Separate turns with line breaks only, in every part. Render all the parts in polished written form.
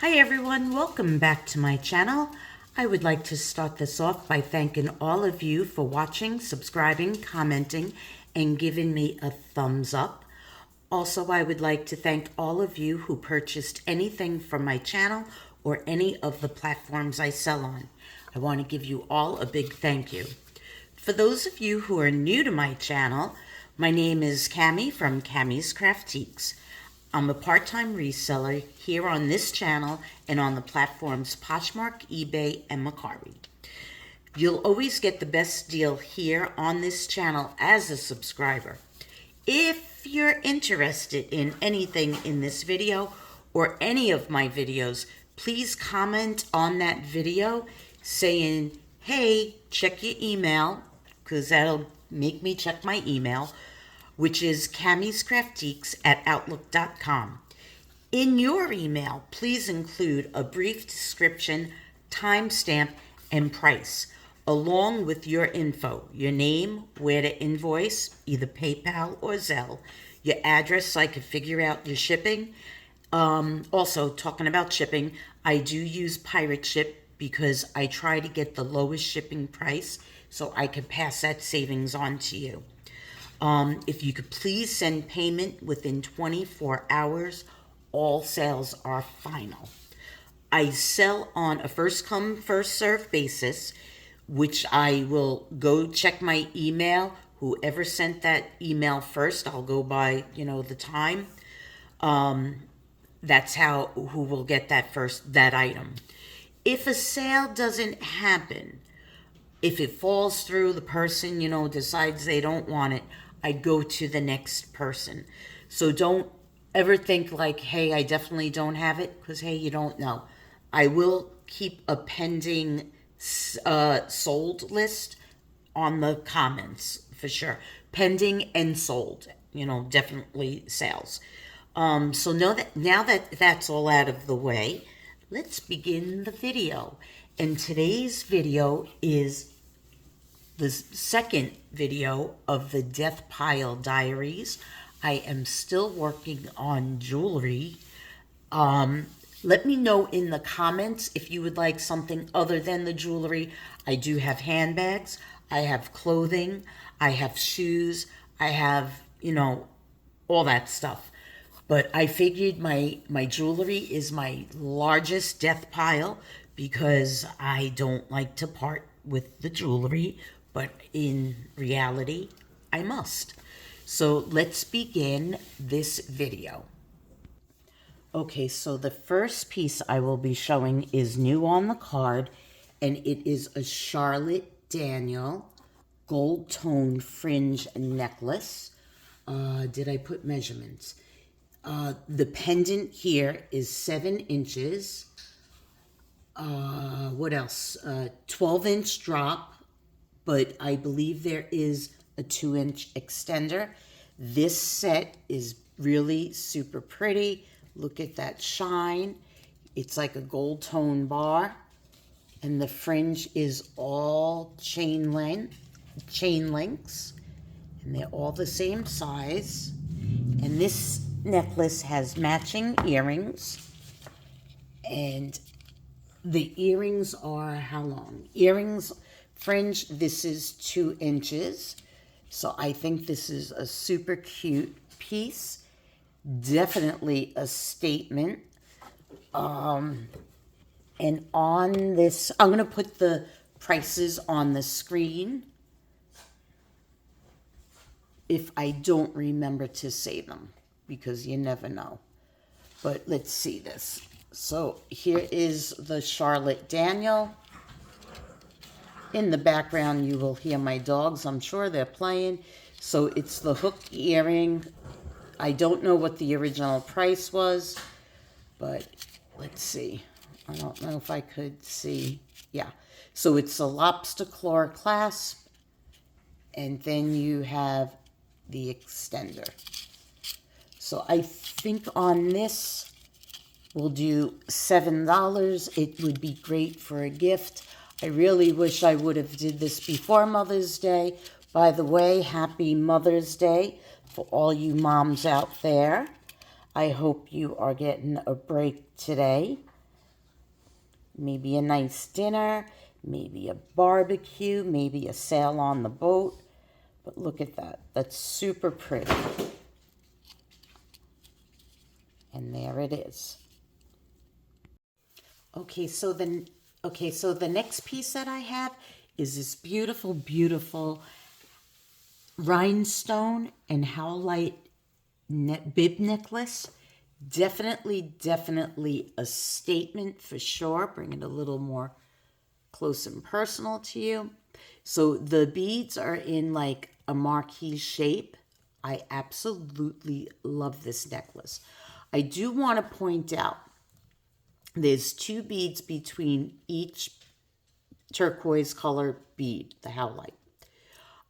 Hi everyone, welcome back to my channel. I would like to start this off by thanking all of you for watching, subscribing, commenting, and giving me a thumbs up. Also, I would like to thank all of you who purchased anything from my channel or any of the platforms I sell on. I want to give you all a big thank you. For those of you who are new to my channel, my name is Cammy from CammysCraftiques. I'm a part-time reseller here on this channel and on the platforms Poshmark, eBay, and Mercari. You'll always get the best deal here on this channel as a subscriber. If you're interested in anything in this video or any of my videos, please comment on that video saying, hey, check your email, because that'll make me check my email, which is CammysCraftiques@outlook.com. In your email, please include a brief description, timestamp, and price, along with your info, your name, where to invoice, either PayPal or Zelle, your address so I can figure out your shipping. Also, talking about shipping, I do use Pirate Ship because I try to get the lowest shipping price so I can pass that savings on to you. If you could please send payment within 24 hours, all sales are final. I sell on a first come, first serve basis, which I will go check my email. Whoever sent that email first, I'll go by, the time. That's who will get that item. If a sale doesn't happen, if it falls through, the person, decides they don't want it, I go to the next person. So don't ever think like, hey, I definitely don't have it, because, hey, you don't know. I will keep a pending sold list on the comments for sure. Pending and sold, definitely sales. So now that that's all out of the way, let's begin the video. And today's video is the second video of the Death Pile Diaries. I am still working on jewelry. Let me know in the comments if you would like something other than the jewelry. I do have handbags, I have clothing, I have shoes, I have, all that stuff. But I figured my jewelry is my largest death pile because I don't like to part with the jewelry, but in reality, I must. So let's begin this video. Okay, so the first piece I will be showing is new on the card, and it is a Charlotte Daniel gold tone fringe necklace. Did I put measurements? The pendant here is 7 inches. What else? 12-inch drop, but I believe there is a 2-inch extender. This set is really super pretty. Look at that shine. It's like a gold tone bar, and the fringe is all chain links, and they're all the same size. And this necklace has matching earrings, and the earrings are how long? Earrings, fringe, this is 2 inches. So I think this is a super cute piece. Definitely a statement. And on this, I'm going to put the prices on the screen if I don't remember to say them, because you never know. But let's see this. So here is the Charlotte Daniel. In the background, you will hear my dogs. I'm sure they're playing. So it's the hook earring. I don't know what the original price was, but let's see. I don't know if I could see. Yeah. So it's a lobster claw clasp, and then you have the extender. So I think on this, we'll do $7. It would be great for a gift. I really wish I would have did this before Mother's Day. By the way, happy Mother's Day for all you moms out there. I hope you are getting a break today. maybe a nice dinner, maybe a barbecue, maybe a sail on the boat. But look at that. That's super pretty. And there it is. Okay, so the next piece that I have is this beautiful, beautiful rhinestone and howlite bib necklace. Definitely a statement for sure. Bring it a little more close and personal to you. So the beads are in like a marquee shape. I absolutely love this necklace. I do want to point out there's 2 beads between each turquoise color bead, the howlite.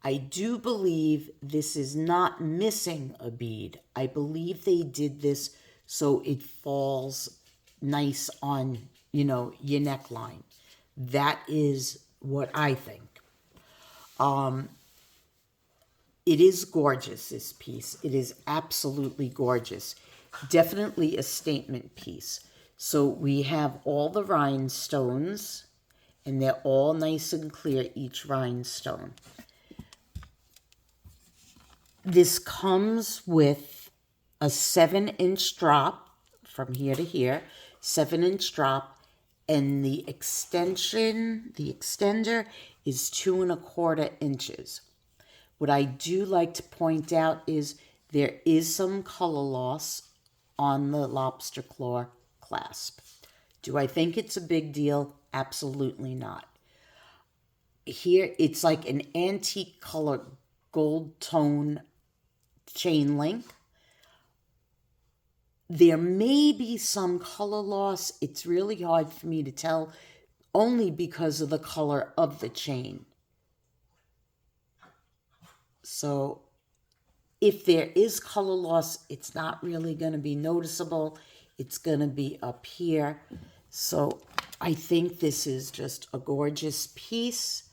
I do believe this is not missing a bead. I believe they did this so it falls nice on, your neckline. That is what I think. It is gorgeous, this piece. It is absolutely gorgeous. Definitely a statement piece. So we have all the rhinestones, and they're all nice and clear, each rhinestone. This comes with a 7-inch drop from here to here, 7-inch drop, and the extender is 2¼ inches. What I do like to point out is there is some color loss on the lobster claw clasp. Do I think it's a big deal? Absolutely not. Here, it's like an antique color gold tone chain link. There may be some color loss. It's really hard for me to tell, only because of the color of the chain. So if there is color loss, it's not really going to be noticeable. It's going to be up here. So I think this is just a gorgeous piece.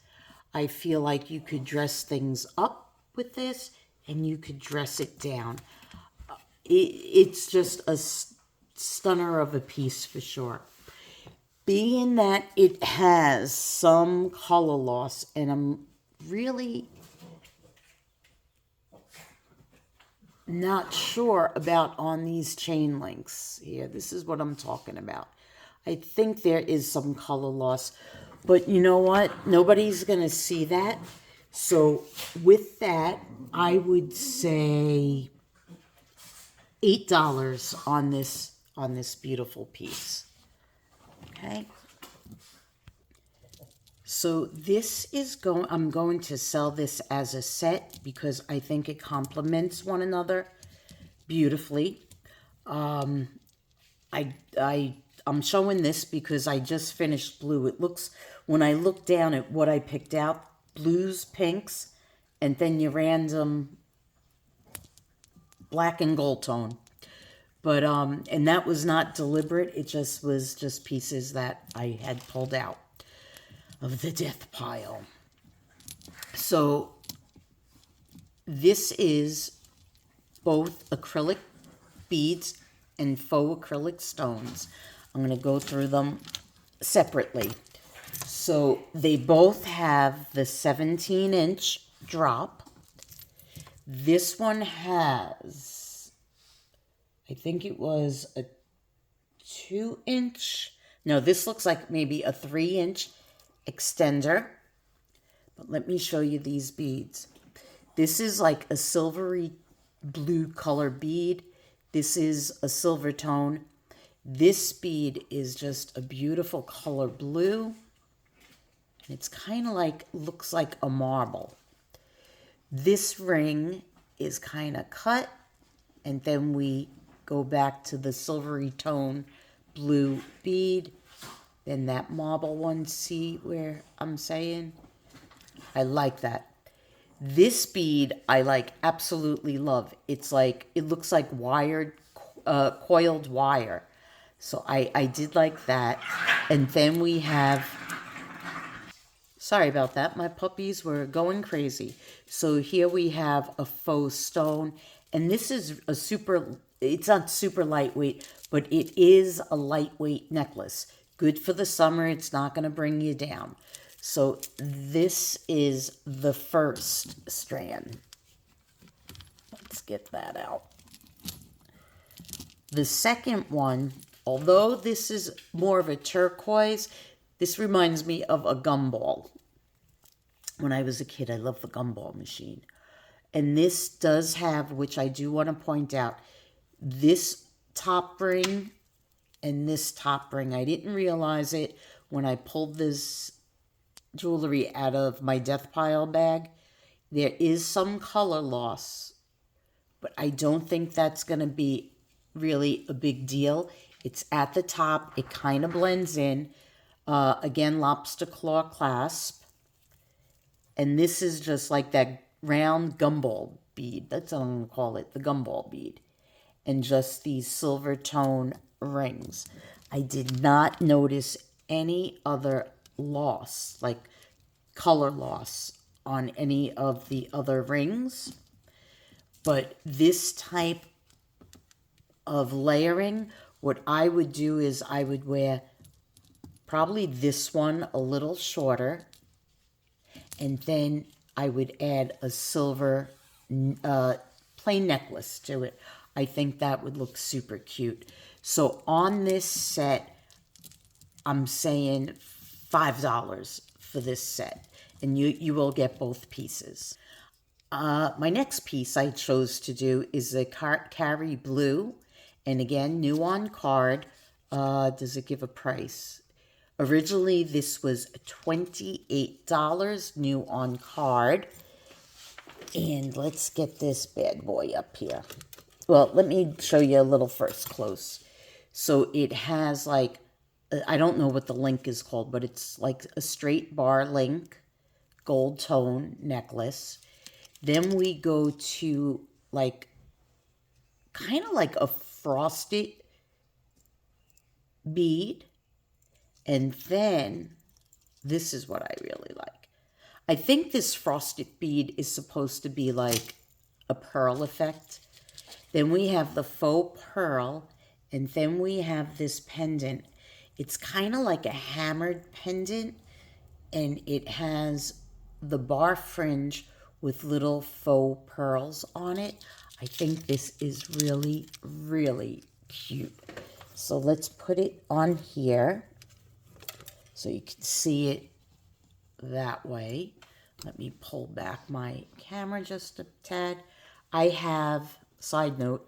I feel like you could dress things up with this and you could dress it down. It's just a stunner of a piece for sure. Being that it has some color loss, and I'm really not sure about on these chain links here. This is what I'm talking about. I think there is some color loss, but you know what? Nobody's going to see that. So with that, I would say $8 on this beautiful piece. Okay. So this is I'm going to sell this as a set because I think it complements one another beautifully. I'm showing this because I just finished blue. It looks, when I look down at what I picked out, blues, pinks, and then your random black and gold tone. But, and that was not deliberate. It just was just pieces that I had pulled out of the death pile. So this is both acrylic beads and faux acrylic stones. I'm going to go through them separately. So they both have the 17-inch drop. This one has, I think it was a 2-inch. No, this looks like maybe a 3-inch extender. But let me show you these beads. This is like a silvery blue color bead. This is a silver tone. This bead is just a beautiful color blue. It's kind of like, looks like a marble. This ring is kind of cut, and then we go back to the silvery tone blue bead. Then that marble one, see where I'm saying? I like that. This bead I like, absolutely love. It's like, it looks like wired, coiled wire. So I did like that. And then we have, sorry about that, my puppies were going crazy. So here we have a faux stone. And this is a super, it's not super lightweight, but it is a lightweight necklace. Good for the summer. It's not going to bring you down. So this is the first strand. Let's get that out. The second one, although this is more of a turquoise, this reminds me of a gumball. When I was a kid, I loved the gumball machine. And this does have, which I do want to point out, this top ring and this top ring. I didn't realize it when I pulled this jewelry out of my death pile bag. There is some color loss, but I don't think that's going to be really a big deal. It's at the top. It kind of blends in. Again, lobster claw clasp. And this is just like that round gumball bead. That's what I'm going to call it, the gumball bead. And just these silver tone rings. I did not notice any other loss, like color loss on any of the other rings. But this type of layering, what I would do is I would wear probably this one a little shorter, and then I would add a silver plain necklace to it. I think that would look super cute. So on this set, I'm saying $5 for this set, and you will get both pieces. My next piece I chose to do is the Carry Blue, and again, new on card. Does it give a price? Originally, this was $28, new on card. And let's get this bad boy up here. Well, let me show you a little first close. So it has like, I don't know what the link is called, but it's like a straight bar link, gold tone necklace. Then we go to like, kind of like a frosted bead. And then, this is what I really like. I think this frosted bead is supposed to be like a pearl effect. Then we have the faux pearl, and then we have this pendant. It's kind of like a hammered pendant, and it has the bar fringe with little faux pearls on it. I think this is really, really cute. So let's put it on here so you can see it that way. Let me pull back my camera just a tad. I have, side note,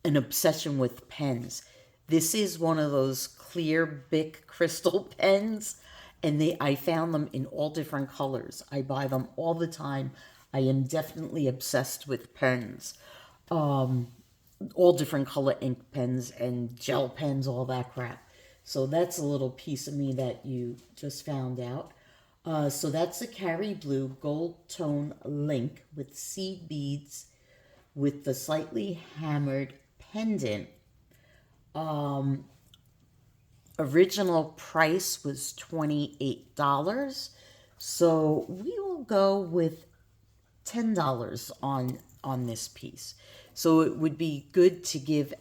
an obsession with pens. This is one of those clear Bic crystal pens, and I found them in all different colors. I buy them all the time. I am definitely obsessed with pens. All different color ink pens and gel pens, all that crap. So that's a little piece of me that you just found out. So that's the Carry Blue Gold Tone Link with seed beads with the slightly hammered pendant. Original price was $28. So we will go with $10 on this piece. So it would be good to give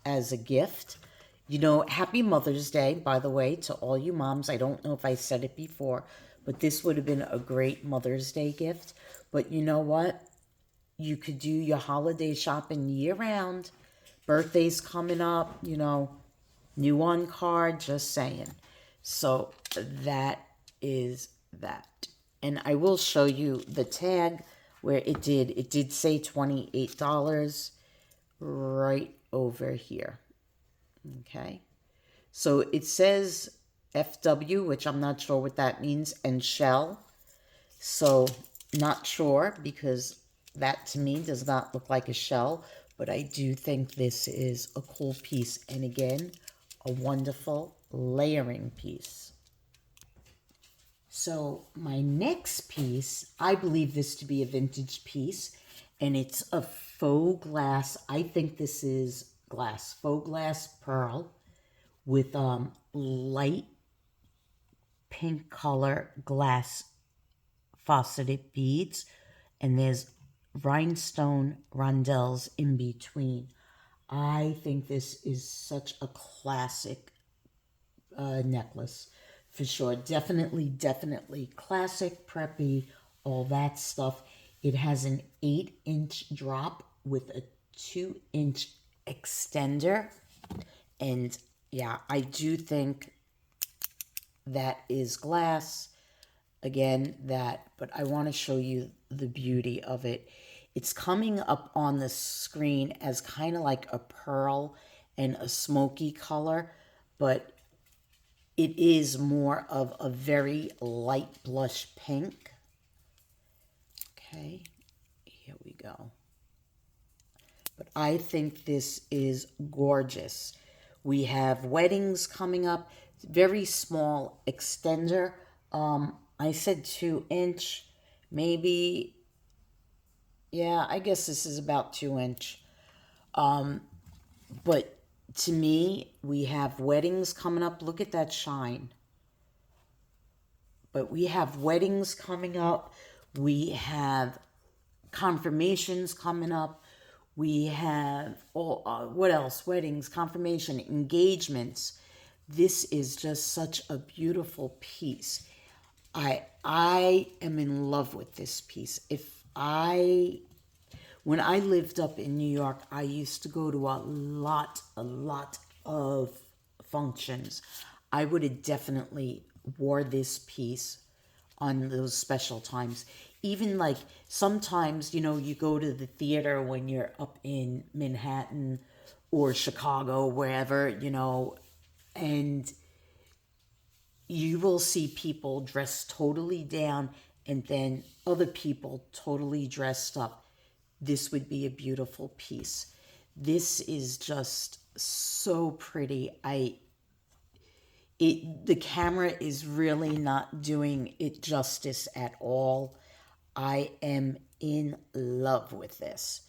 as a gift. You know, happy Mother's Day, by the way, to all you moms. I don't know if I said it before, but this would have been a great Mother's Day gift. But you know what? You could do your holiday shopping year-round. Birthdays coming up, you know, new on card, just saying. So that is that. And I will show you the tag where it did say $28 right over here. Okay, so it says FW, which I'm not sure what that means, and shell. So not sure, because that to me does not look like a shell, but I do think this is a cool piece, and again, a wonderful layering piece. So my next piece, I believe this to be a vintage piece, and it's a faux glass. I think this is glass, faux glass pearl with light pink color glass faceted beads, and there's rhinestone rondelles in between. I think this is such a classic necklace for sure. Definitely, definitely classic, preppy, all that stuff. It has an 8-inch drop with a 2-inch extender. And yeah, I do think that is glass. Again, that, but I want to show you the beauty of it. It's coming up on the screen as kind of like a pearl and a smoky color, but it is more of a very light blush pink. Okay, here we go. But I think this is gorgeous. We have weddings coming up, very small extender. I said 2-inch, maybe, yeah, I guess this is about 2-inch. But to me, we have weddings coming up. Look at that shine. But we have weddings coming up. We have confirmations coming up. We have, what else? Weddings, confirmation, engagements. This is just such a beautiful piece. I am in love with this piece. When I lived up in New York, I used to go to a lot of functions. I would have definitely wore this piece on those special times. Even like sometimes, you go to the theater when you're up in Manhattan or Chicago, wherever, and you will see people dressed totally down and then other people totally dressed up. This would be a beautiful piece. This is just so pretty. The camera is really not doing it justice at all. I am in love with this.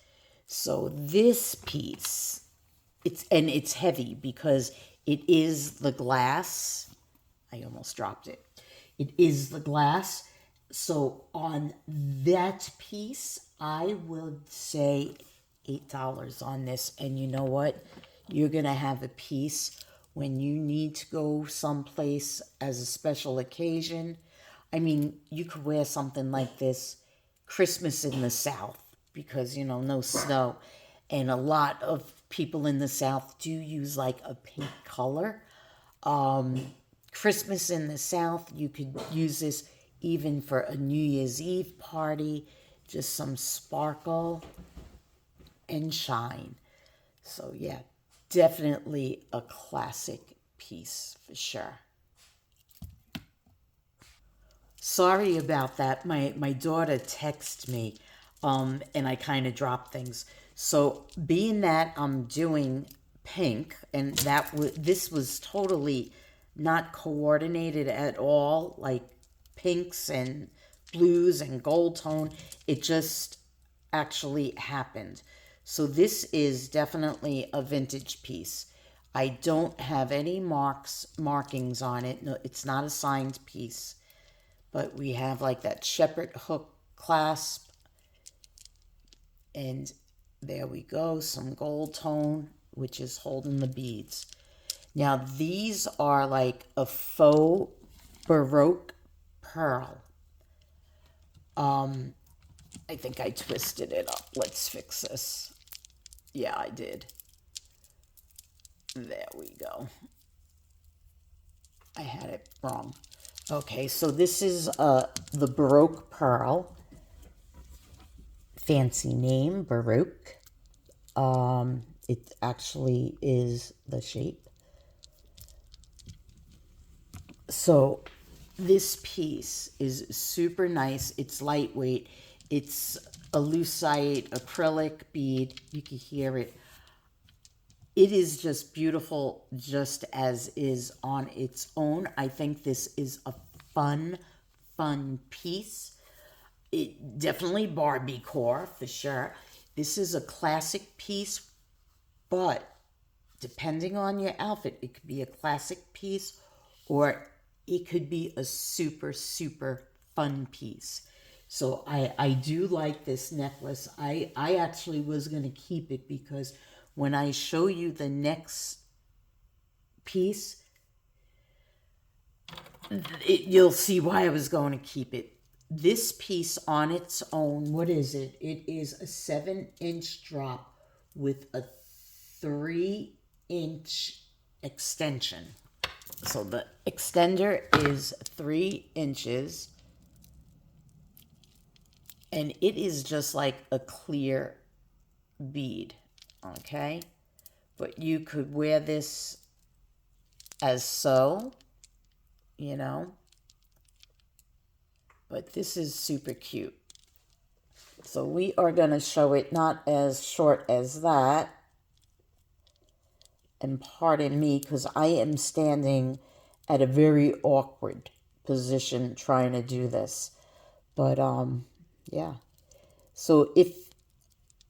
So this piece, it's heavy because it is the glass. I almost dropped it. It is the glass. So on that piece, I would say $8 on this. And you know what? You're going to have a piece when you need to go someplace as a special occasion. I mean, you could wear something like this Christmas in the South because, no snow. And a lot of people in the South do use like a pink color. Christmas in the South, you could use this even for a New Year's Eve party. Just some sparkle and shine. So yeah, definitely a classic piece for sure. Sorry about that. My daughter texted me, and I kind of dropped things. So being that I'm doing pink, and this was totally not coordinated at all, like pinks and blues and gold tone. It just actually happened. So this is definitely a vintage piece. I don't have any markings on it. No, it's not a signed piece. But we have like that shepherd hook clasp. And there we go, some gold tone, which is holding the beads. Now these are like a faux Baroque pearl. I think I twisted it up. Let's fix this. Yeah, I did. There we go. I had it wrong. Okay, so this is the Baroque pearl. Fancy name, Baroque. It actually is the shape. So this piece is super nice. It's lightweight. It's a lucite acrylic bead. You can hear it. It is just beautiful just as is on its own. I think this is a fun piece. It definitely Barbie core for sure. This is a classic piece, but depending on your outfit, it could be a classic piece or it could be a super fun piece. So I do like this necklace. I actually was going to keep it because when I show you the next piece, you'll see why I was going to keep it. This piece on its own, what is it? It is a 7-inch drop with a 3-inch extension. So the extender is 3 inches, and it is just like a clear bead, okay? But you could wear this as so, you know, but this is super cute. So we are going to show it not as short as that. And pardon me, because I am standing at a very awkward position trying to do this. But, yeah. So if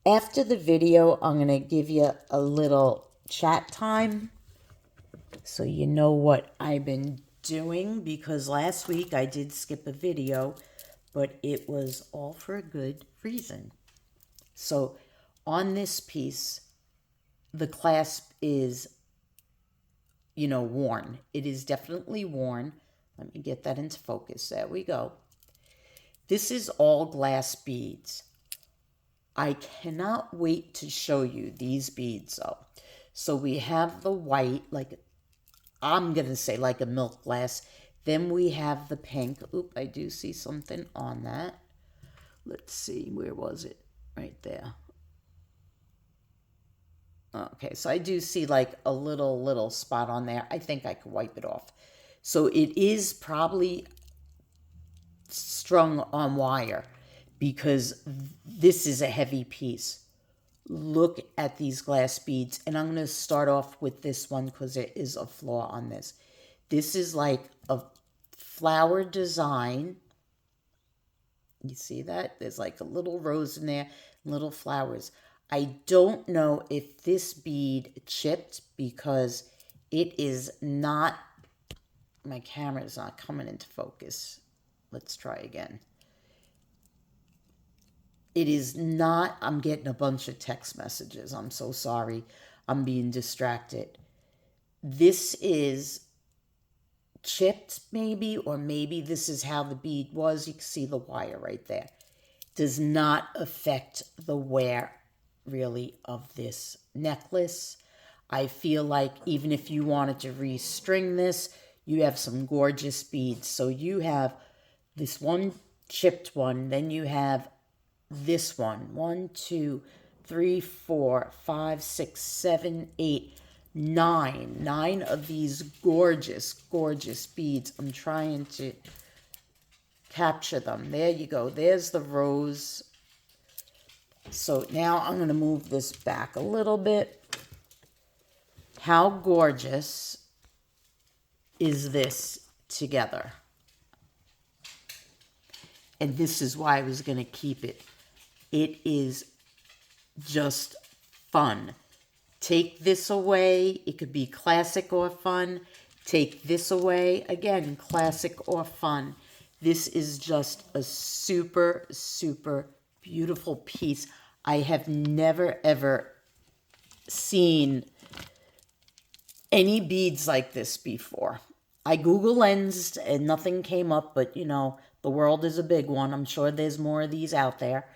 after the video, I'm going to give you a little chat time so you know what I've been doing, because last week I did skip a video, but it was all for a good reason. So on this piece, the clasp is, you know, worn. It is definitely worn. Let me get that into focus. There we go. This is all glass beads. I cannot wait to show you these beads though. So we have the white, like I'm going to say like a milk glass. Then we have the pink. Oop, I do see something on that. Let's see, where was it? Right there. Okay, so I do see like a little spot on there. I think I could wipe it off. So it is probably strung on wire because this is a heavy piece. Look at these glass beads, and I'm going to start off with this one because there is a flaw on this. This is like a flower design. You see that? There's like a little rose in there, little flowers. I don't know if this bead chipped because it is not, my camera is not coming into focus. Let's try again. It is not, I'm getting a bunch of text messages. I'm so sorry. I'm being distracted. This is chipped maybe, or maybe this is how the bead was. You can see the wire right there. Does not affect the wear really of this necklace. I feel like even if you wanted to restring this, you have some gorgeous beads. So you have this one chipped one, then you have this one. 1, 2, 3, 4, 5, 6, 7, 8, 9. 9 of these gorgeous, gorgeous beads. I'm trying to capture them. There you go. There's the rose. So now I'm going to move this back a little bit. How gorgeous is this together? And this is why I was going to keep it. It is just fun. Take this away. It could be classic or fun. Take this away. Again, classic or fun. This is just a super, super beautiful piece. I have never, ever seen any beads like this before. I Google lensed and nothing came up, but you know, the world is a big one. I'm sure there's more of these out there.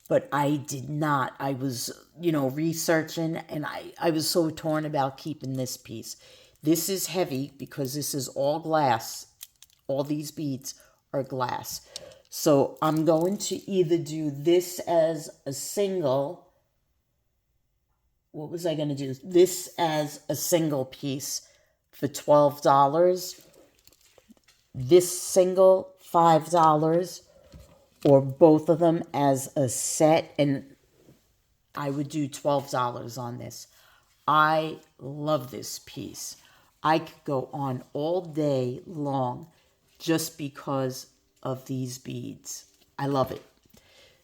But I did not. I was, you know, researching, and I was so torn about keeping this piece. This is heavy because this is all glass. All these beads are glass. So I'm going to either do this as a single. What was I going to do? This as a single piece for $12. This single, $5. Or both of them as a set, and I would do $12 on this. I love this piece. I could go on all day long just because of these beads. I love it.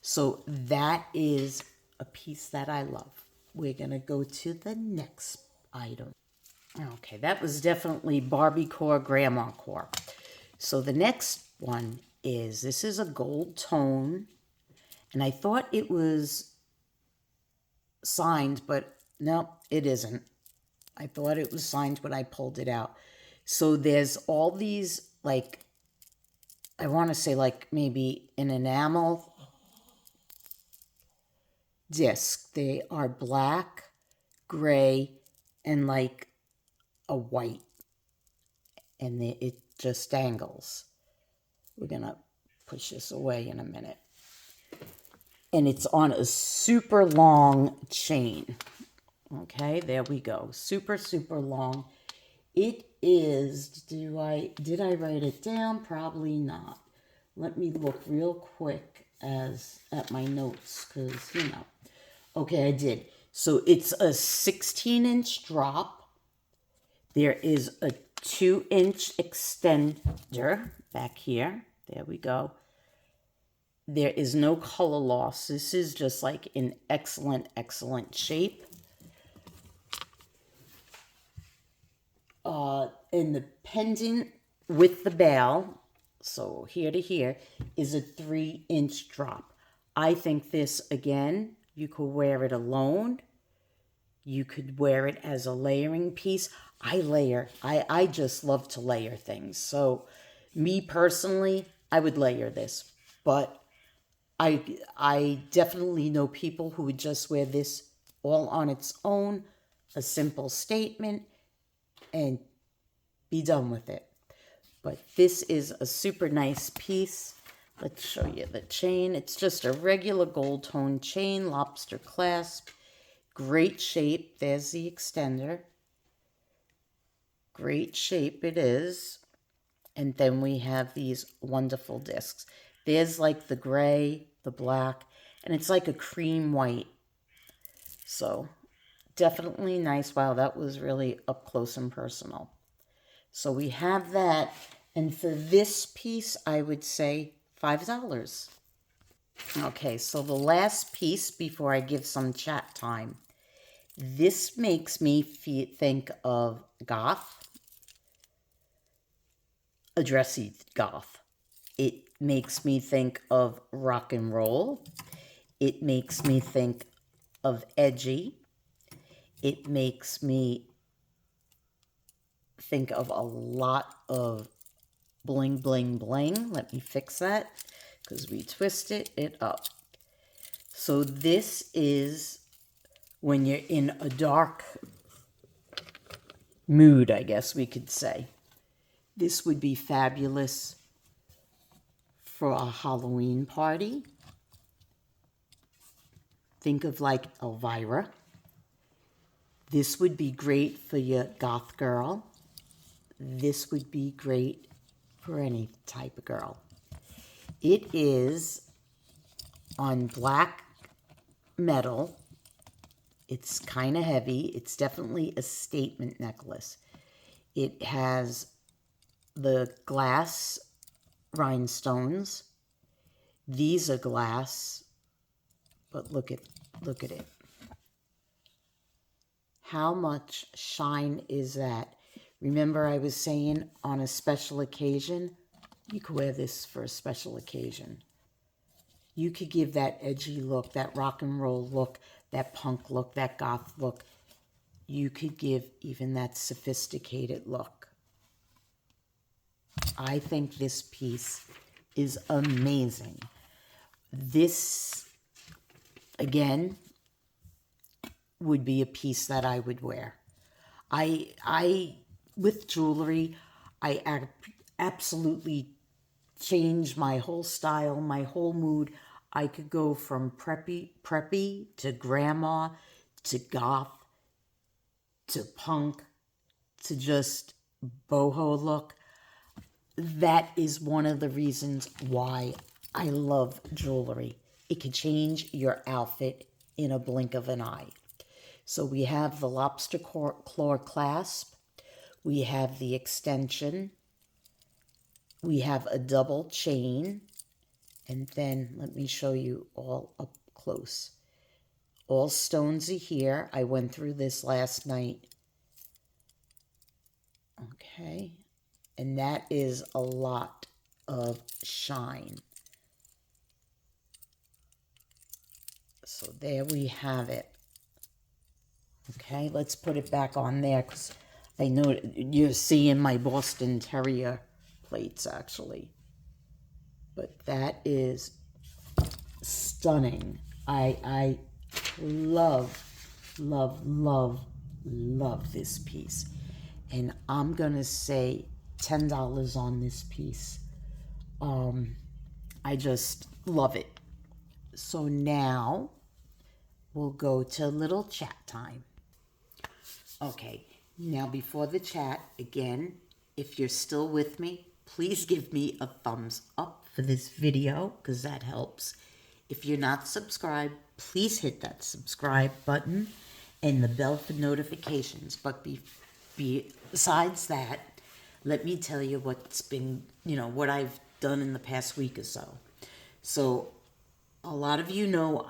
So that is a piece that I love. We're going to go to the next item. Okay, that was definitely Barbie core, grandma core. So the next one is, this is a gold tone, and I thought it was signed, but no, it isn't. I thought it was signed when I pulled it out. So there's all these like, I want to say like maybe an enamel disc. They are black, gray, and like a white. And it just dangles. We're going to push this away in a minute. And it's on a super long chain. Okay, there we go. Super, super long. It is, did I write it down? Probably not. Let me look real quick at my notes, because, you know. Okay, I did. So it's a 16-inch drop. There is a 2-inch extender back here. There we go. There is no color loss. This is just like in excellent, excellent shape. And the pendant with the bail, so here to here, is a 3-inch drop. I think this, again, you could wear it alone. You could wear it as a layering piece. I just love to layer things. So me personally, I would layer this. But I definitely know people who would just wear this all on its own, a simple statement, and be done with it. But this is a super nice piece. Let's show you the chain. It's just a regular gold tone chain, lobster clasp. Great shape. There's the extender. Great shape it is. And then we have these wonderful discs. There's like the gray, the black, and it's like a cream white. So definitely nice. Wow, that was really up close and personal. So we have that. And for this piece, I would say $5. Okay, so the last piece before I give some chat time. This makes me think of goth, a dressy goth. It makes me think of rock and roll. It makes me think of edgy. It makes me think of a lot of bling, bling, bling. Let me fix that because we twisted it up. So this is when you're in a dark mood, I guess we could say. This would be fabulous for a Halloween party. Think of like Elvira. This would be great for your goth girl. This would be great for any type of girl. It is on black metal. It's kind of heavy. It's definitely a statement necklace. It has the glass rhinestones. These are glass, but look at it. How much shine is that? Remember I was saying on a special occasion, you could wear this for a special occasion. You could give that edgy look, that rock and roll look, that punk look, that goth look. You could give even that sophisticated look. I think this piece is amazing. This, again, would be a piece that I would wear. With jewelry, I absolutely change my whole style, my whole mood. I could go from preppy to grandma to goth to punk to just boho look. That is one of the reasons why I love jewelry. It could change your outfit in a blink of an eye. So we have the lobster claw clasp. We have the extension. We have a double chain. And then let me show you all up close. All stones are here. I went through this last night. Okay. And that is a lot of shine. So there we have it. Okay, let's put it back on there because I know you're seeing my Boston Terrier plates actually. But that is stunning. I love, love, love, love this piece. And I'm going to say $10 on this piece. I just love it. So now we'll go to a little chat time. Okay, now before the chat, again, if you're still with me, please give me a thumbs up for this video because that helps. If you're not subscribed, please hit that subscribe button and the bell for notifications. But besides that, let me tell you what's been, what I've done in the past week or so. So a lot of you know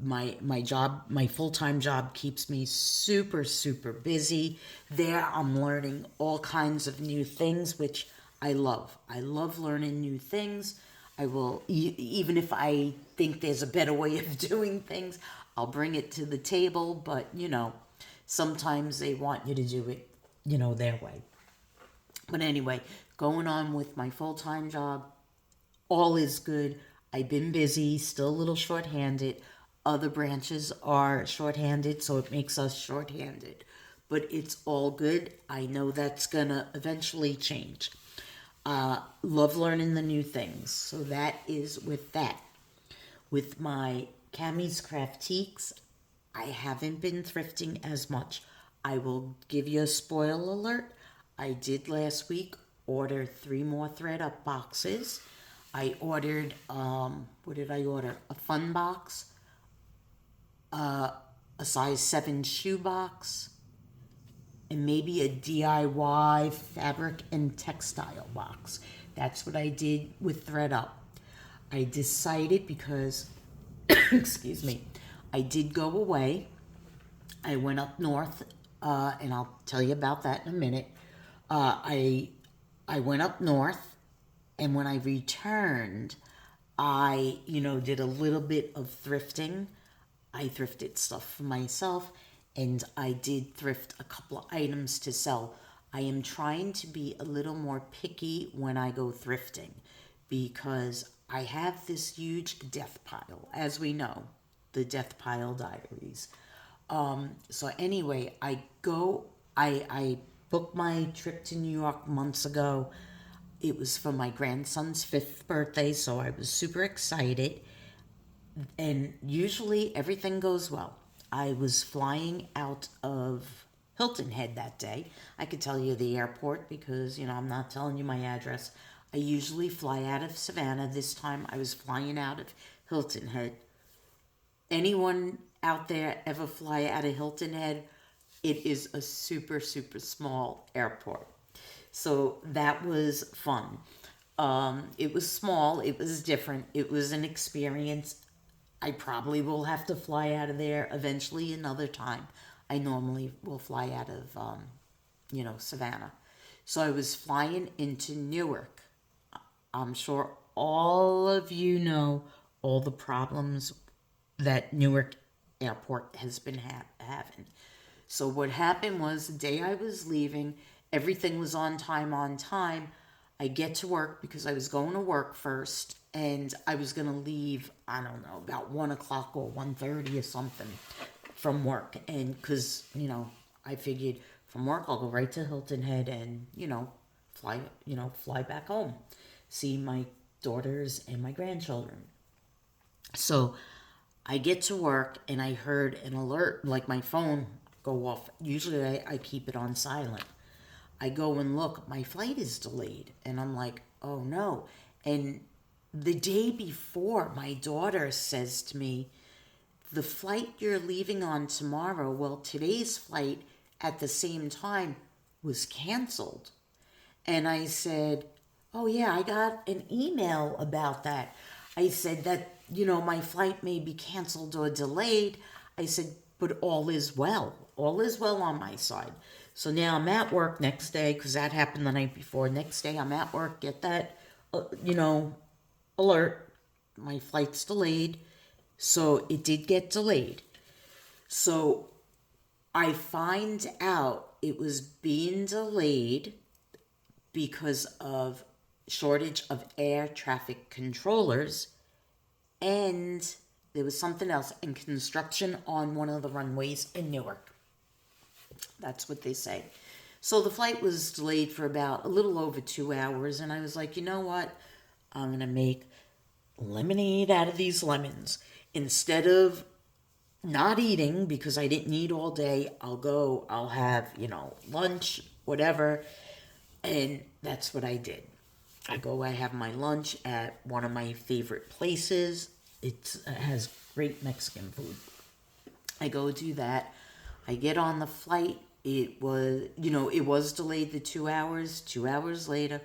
my job, my full-time job keeps me super, super busy. There I'm learning all kinds of new things, which I love. I love learning new things. I will, even if I think there's a better way of doing things, I'll bring it to the table. But, sometimes they want you to do it, their way. But anyway, going on with my full-time job, all is good. I've been busy, still a little short-handed. Other branches are short-handed, so it makes us short-handed. But it's all good. I know that's going to eventually change. Love learning the new things. So that is with that. With my CammysCraftiques, I haven't been thrifting as much. I will give you a spoiler alert. I did last week order 3 more thread up boxes. I ordered, what did I order? A fun box, a size 7 shoe box, and maybe a DIY fabric and textile box. That's what I did with ThreadUp. I decided because, excuse me, I did go away. I went up north, and I'll tell you about that in a minute. I went up north. And when I returned, I, did a little bit of thrifting. I thrifted stuff for myself, and I did thrift a couple of items to sell. I am trying to be a little more picky when I go thrifting because I have this huge death pile, as we know, the death pile diaries. So anyway, I booked my trip to New York months ago. It was for my grandson's 5th birthday, so I was super excited. And usually everything goes well. I was flying out of Hilton Head that day. I could tell you the airport because, I'm not telling you my address. I usually fly out of Savannah. This time I was flying out of Hilton Head. Anyone out there ever fly out of Hilton Head? It is a super, super small airport. So that was fun. It was small. It was different. It was an experience. I probably will have to fly out of there eventually another time. I normally will fly out of, Savannah. So I was flying into Newark. I'm sure all of you know all the problems that Newark Airport has been having. So what happened was the day I was leaving, everything was on time. I get to work because I was going to work first, and I was going to leave, I don't know, about 1 o'clock or 1:30 or something from work. And because, I figured from work I'll go right to Hilton Head and, fly back home, see my daughters and my grandchildren. So I get to work and I heard an alert, like my phone go off. Usually I keep it on silent. I go and look, my flight is delayed. And I'm like, oh no. And the day before, my daughter says to me, the flight you're leaving on tomorrow, well, today's flight at the same time was canceled. And I said, oh yeah, I got an email about that. I said that, my flight may be canceled or delayed. I said, but all is well. All is well on my side. So now I'm at work next day, because that happened the night before. Next day I'm at work, get that, alert. My flight's delayed. So it did get delayed. So I find out it was being delayed because of shortage of air traffic controllers, and there was something else, and construction on one of the runways in Newark. That's what they say. So the flight was delayed for about a little over 2 hours, and I was like, you know what? I'm going to make lemonade out of these lemons. Instead of not eating, because I didn't eat all day, I'll have, lunch, whatever. And that's what I did. I have my lunch at one of my favorite places. It has great Mexican food. I go do that. I get on the flight. It was delayed the 2 hours. 2 hours later,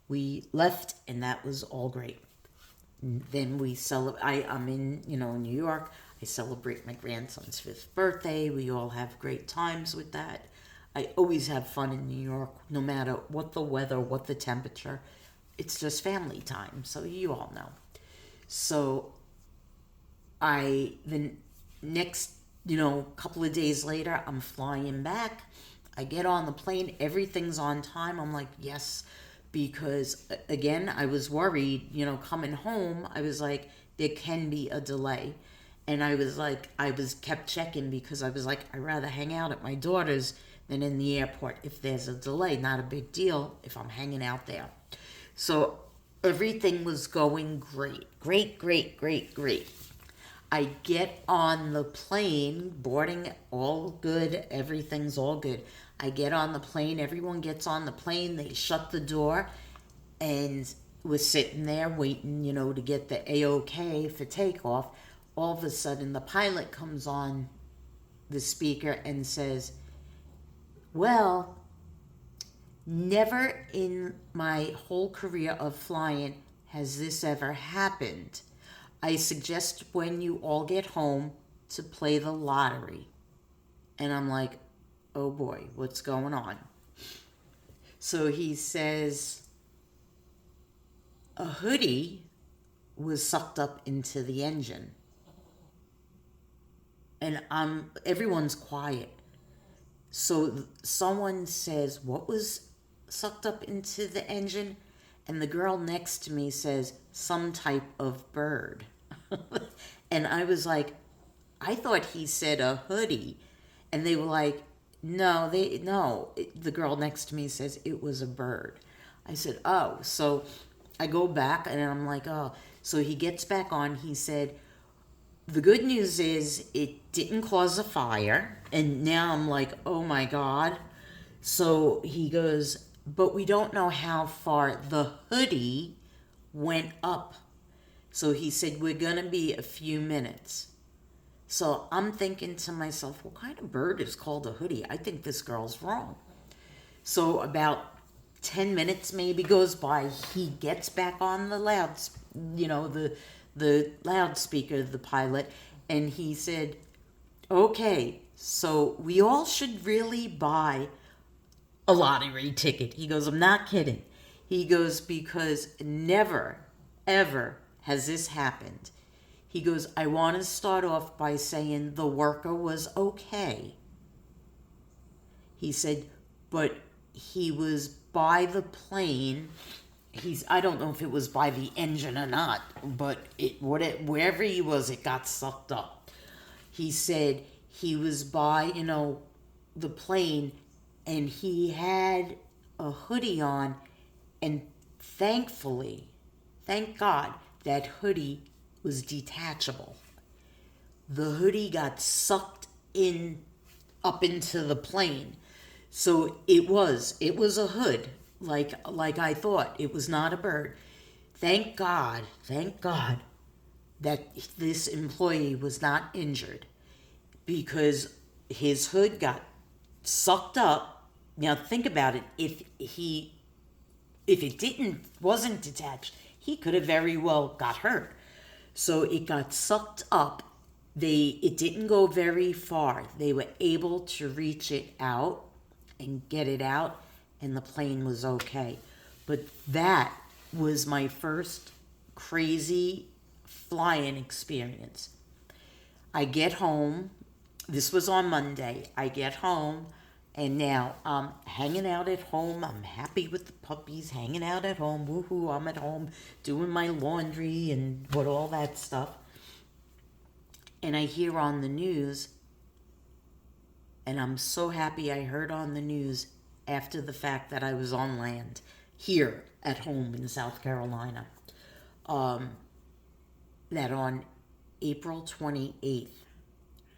we left, and that was all great. Then we celebrate. I'm in, New York. I celebrate my grandson's 5th birthday. We all have great times with that. I always have fun in New York, no matter what the weather, what the temperature. It's just family time, so you all know. So the next, couple of days later, I'm flying back. I get on the plane. Everything's on time. I'm like, yes, because again, I was worried, coming home. I was like, there can be a delay. And I was kept checking, because I was like, I'd rather hang out at my daughter's than in the airport. If there's a delay, not a big deal if I'm hanging out there. So everything was going great. Great, great, great, great. I get on the plane, boarding, all good, everything's all good. I get on the plane, everyone gets on the plane, they shut the door, and we're sitting there waiting, to get the A-OK for takeoff. All of a sudden, the pilot comes on the speaker and says, well, never in my whole career of flying has this ever happened. I suggest when you all get home to play the lottery. And I'm like, oh boy, what's going on? So he says, a hoodie was sucked up into the engine. And everyone's quiet. So someone says, what was sucked up into the engine? And the girl next to me says, some type of bird. And I was like, I thought he said a hoodie. And they were like, no. The girl next to me says it was a bird. I said, oh. So I go back and I'm like, oh. So he gets back on. He said, the good news is it didn't cause a fire. And now I'm like, oh my God. So he goes, but we don't know how far the hoodie went up. So he said, we're going to be a few minutes. So I'm thinking to myself, what kind of bird is called a hoodie? I think this girl's wrong. So about 10 minutes maybe goes by. He gets back on the the loudspeaker, the pilot, and he said, okay, so we all should really buy a lottery ticket. He goes, I'm not kidding. He goes, because never, ever has this happened. He goes, I want to start off by saying the worker was okay. He said, but he was by the plane. I don't know if it was by the engine or not, but wherever he was, it got sucked up. He said he was by, the plane, and he had a hoodie on, and thank God, that hoodie was detachable. The hoodie got sucked up into the plane. So it was a hood, like I thought. It was not a bird. Thank God that this employee was not injured, because his hood got sucked up. Now think about it. If it wasn't detached, he could have very well got hurt. So it got sucked up. It didn't go very far. They were able to reach it out and get it out, and the plane was okay. But that was my first crazy flying experience. I get home. This was on Monday. I get home, And now I'm hanging out at home. I'm happy with the puppies, hanging out at home. Woohoo, I'm at home doing my laundry and what all that stuff. And I hear on the news, and I'm so happy I heard on the news after the fact that I was on land here at home in South Carolina, that on April 28th,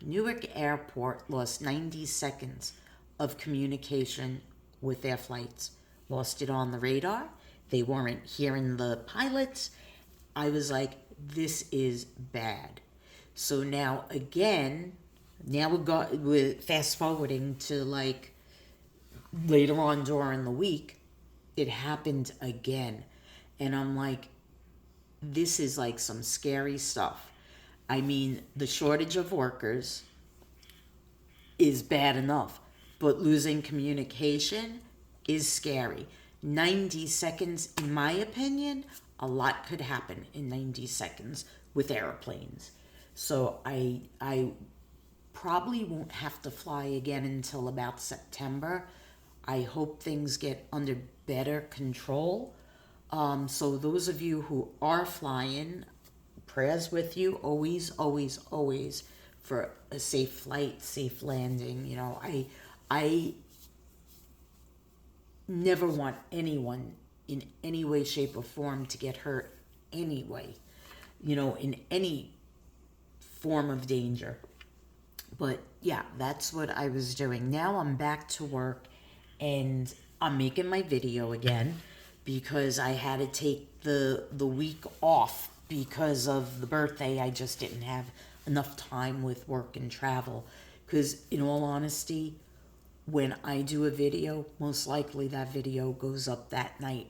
Newark Airport lost 90 seconds of communication with their flights. Lost it on the radar. They weren't hearing the pilots. I was like, this is bad. So now again, now we're fast forwarding to like later on during the week, it happened again. And I'm like, this is like some scary stuff. I mean, the shortage of workers is bad enough, but losing communication is scary. 90 seconds, in my opinion, a lot could happen in 90 seconds with airplanes. So I probably won't have to fly again until about September. I hope things get under better control. So those of you who are flying, prayers with you, always, always, always, for a safe flight, safe landing. You know, I never want anyone in any way, shape, or form to get hurt anyway, you know, in any form of danger. But yeah, that's what I was doing. Now I'm back to work and I'm making my video again because I had to take the week off because of the birthday. I just didn't have enough time with work and travel. Because in all honesty, when I do a video, most likely that video goes up that night.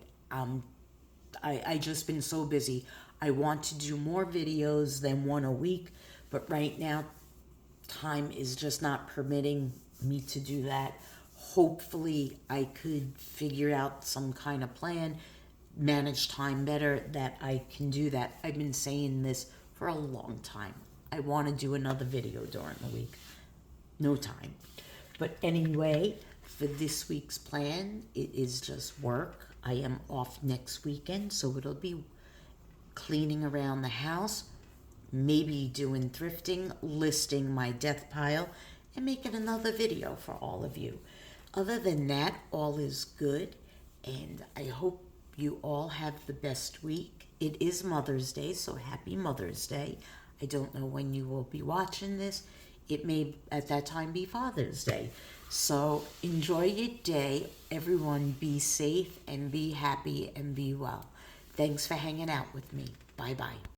I just been so busy. I want to do more videos than one a week, but right now time is just not permitting me to do that. Hopefully I could figure out some kind of plan, manage time better, that I can do that. I've been saying this for a long time. I want to do another video during the week. No time. But anyway, for this week's plan, it is just work. I am off next weekend, so it'll be cleaning around the house, maybe doing thrifting, listing my death pile, and making another video for all of you. Other than that, all is good, and I hope you all have the best week. It is Mother's Day, so happy Mother's Day. I don't know when you will be watching this. It may at that time be Father's Day. So enjoy your day. Everyone be safe and be happy and be well. Thanks for hanging out with me. Bye-bye.